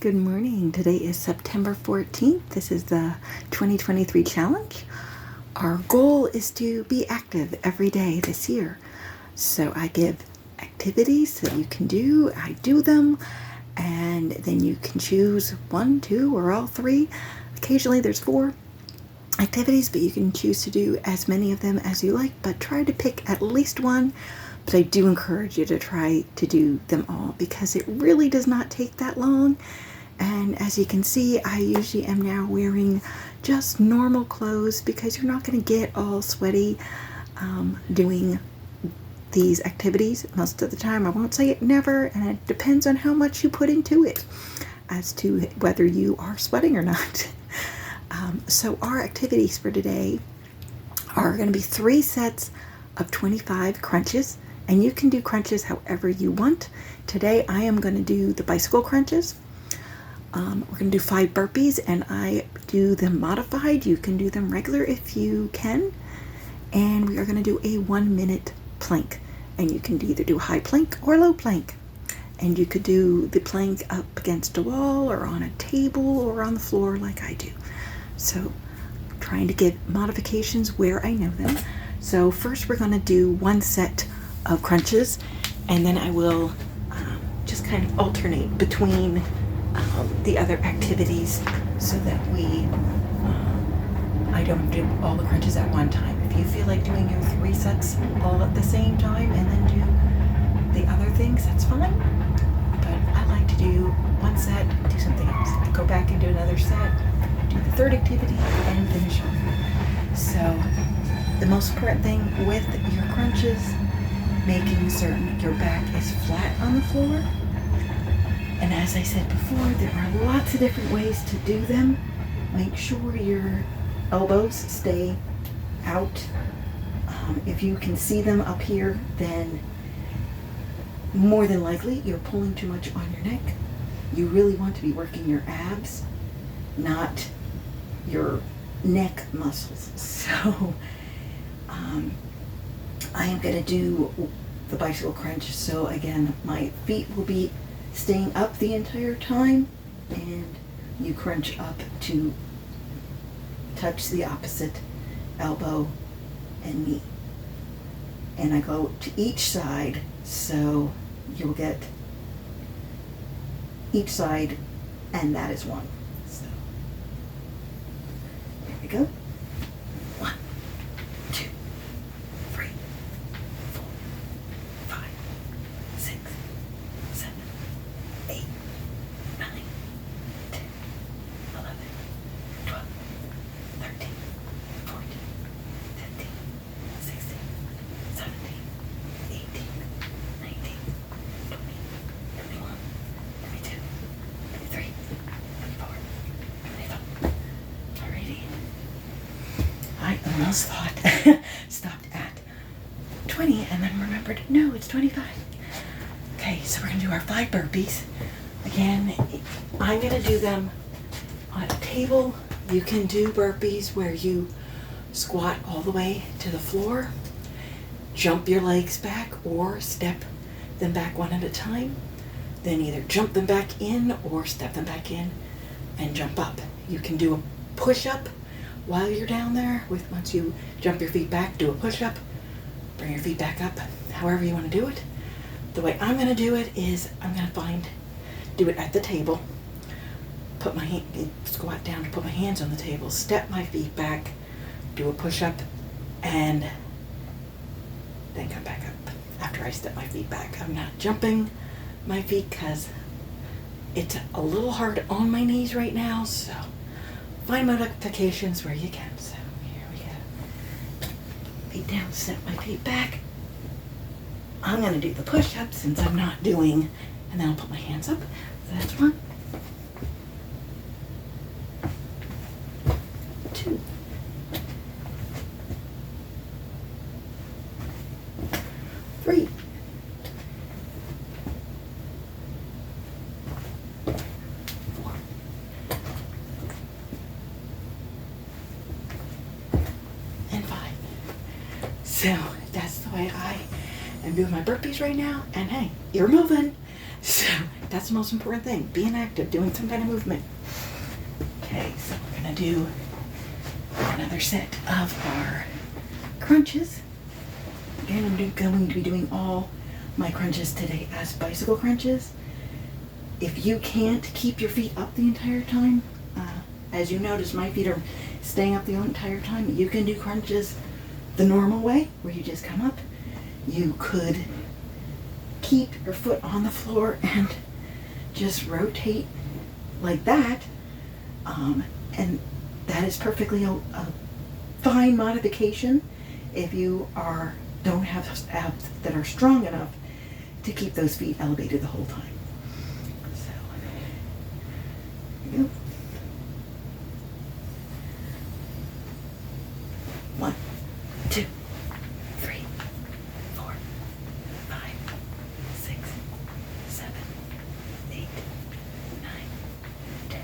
Good morning. Today is September 14th. This is the 2023 challenge. Our goal is to be active every day this year. So I give activities that you can do. I do them, and then you can choose one, two, or all three. Occasionally there's 4 activities, but you can choose to do as many of them as you like, but try to pick at least one. But I do encourage you to try to do them all because it really does not take that long. And as you can see, I usually am now wearing just normal clothes because you're not going to get all sweaty doing these activities most of the time. I won't say it never, and it depends on how much you put into it as to whether you are sweating or not. So our activities for today are going to be 3 sets of 25 crunches, and you can do crunches however you want. Today I am going to do the bicycle crunches. We're going to do 5 burpees, and I do them modified. You can do them regular if you can. And we are going to do a 1-minute plank. And you can either do high plank or low plank. And you could do the plank up against a wall or on a table or on the floor like I do. So I'm trying to get modifications where I know them. So first we're going to do 1 set of crunches, and then I will just kind of alternate between the other activities so that I don't do all the crunches at one time. If you feel like doing your 3 sets all at the same time and then do the other things, that's fine. But I like to do 1 set, do something else, go back and do another set, do the 3rd activity, and finish off. So the most important thing with your crunches, making certain your back is flat on the floor. And as I said before, there are lots of different ways to do them. Make sure your elbows stay out. If you can see them up here, then more than likely you're pulling too much on your neck. You really want to be working your abs, not your neck muscles. So I am going to do the bicycle crunch. So again, my feet will be staying up the entire time, and you crunch up to touch the opposite elbow and knee. And I go to each side, so you'll get each side, and that is 1. So there we go. 1, 2, 3, 4, 5, 6, 7, 8, 9, 10, 11, 12, 13, 14, 15, 16, 17, 18, 19, 20, 21, 22, 23, 24, 25. Alrighty. I almost thought stopped at 20 and then remembered, no, it's 25. Okay, so we're going to do our 5 burpees. Again, I'm going to do them on a table. You can do burpees where you squat all the way to the floor, jump your legs back, or step them back one at a time. Then either jump them back in or step them back in and jump up. You can do a push-up while you're down there. Once you jump your feet back, do a push-up, bring your feet back up, however you want to do it. The way I'm going to do it is I'm going to do it at the table, squat down to put my hands on the table, step my feet back, do a push-up, and then come back up after I step my feet back. I'm not jumping my feet because it's a little hard on my knees right now, so find modifications where you can. So here we go. Feet down, step my feet back. I'm going to do the push-up since I'm not doing, and then I'll put my hands up. So that's 1, 2, 3, 4, and 5. So that's the way I am doing my burpees right now, and hey, you're moving. So That's the most important thing. Being active, doing some kind of movement. Okay, so we're gonna do another set of our crunches. Again, I'm going to be doing all my crunches today as bicycle crunches. If you can't keep your feet up the entire time, as you notice, my feet are staying up the entire time. You can do crunches the normal way, where you just come up. You could keep your foot on the floor and just rotate like that. And that is perfectly a fine modification if you don't have abs that are strong enough to keep those feet elevated the whole time. So, here we go. 1, 2, 3, 4, 5, 6, 7, 8, 9, 10,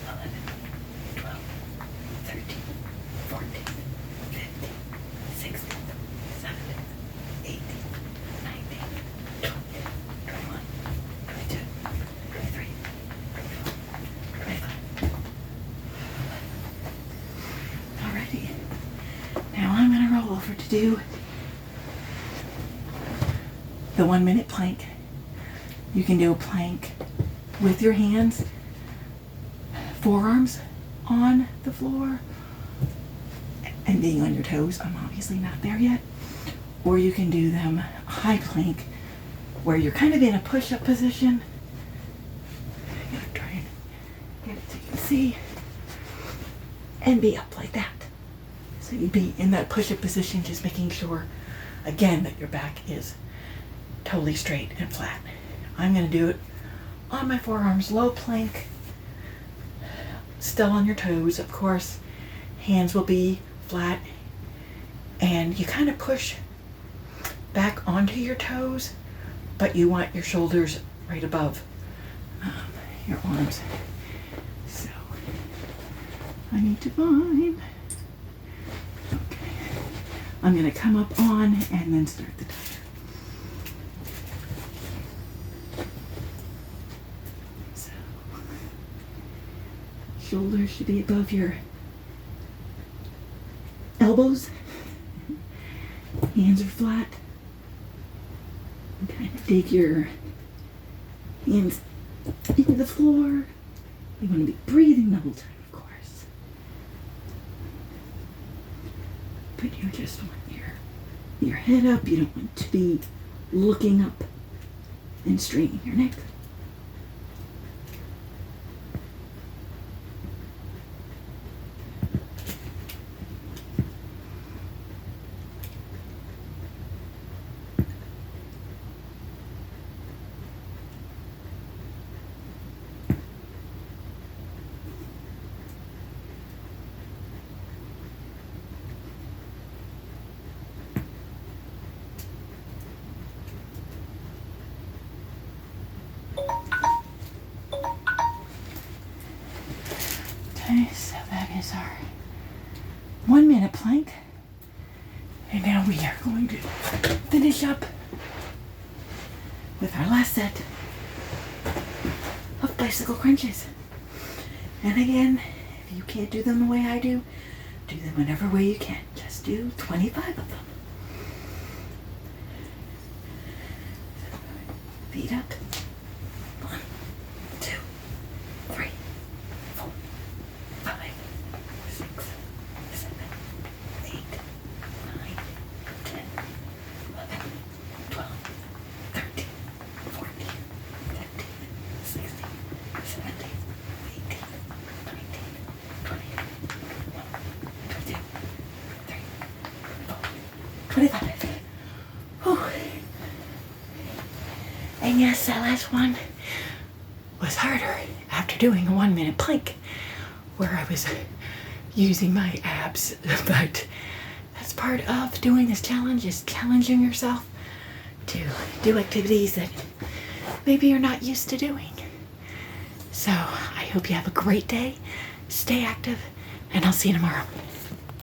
11, 12, 13, 14, 15, 16, 17, 18, 19, 20, 21, 22, 23, 24, 25. Alrighty. Now I'm going to roll over to do the 1 minute plank. You can do a plank with your hands, forearms on the floor, and being on your toes. I'm obviously not there yet. Or you can do them high plank, where you're kind of in a push-up position. I'm going to try and get it so you can see. And be up like that. So you'd be in that push-up position, just making sure, again, that your back is totally straight and flat. I'm going to do it on my forearms, low plank, still on your toes, of course. Hands will be flat, and you kind of push back onto your toes, but you want your shoulders right above your arms. So I need to find. Okay, I'm going to come up on and then start the timer. So shoulders should be above your elbows. Hands are flat. And kind of dig your hands into the floor. You want to be breathing the whole time, of course. But you just want your head up. You don't want to be looking up and straining your neck. Okay, so that is our 1 minute plank. And now we are going to finish up with our last set of bicycle crunches. And again, if you can't do them the way I do them whatever way you can. Just do 25 of them. Feet up. 1, 2, 3, 4, 5, 6, 7, 8, 9, 10, 11, 12, 13, 14, 15, 16, 17, 18, 19, 20, 21, 22, 23, 24, 25. Whew. And yes, that last one was harder after doing a 1 minute plank where I was using my abs. But that's part of doing this challenge, is challenging yourself to do activities that maybe you're not used to doing. So I hope you have a great day, stay active, and I'll see you tomorrow.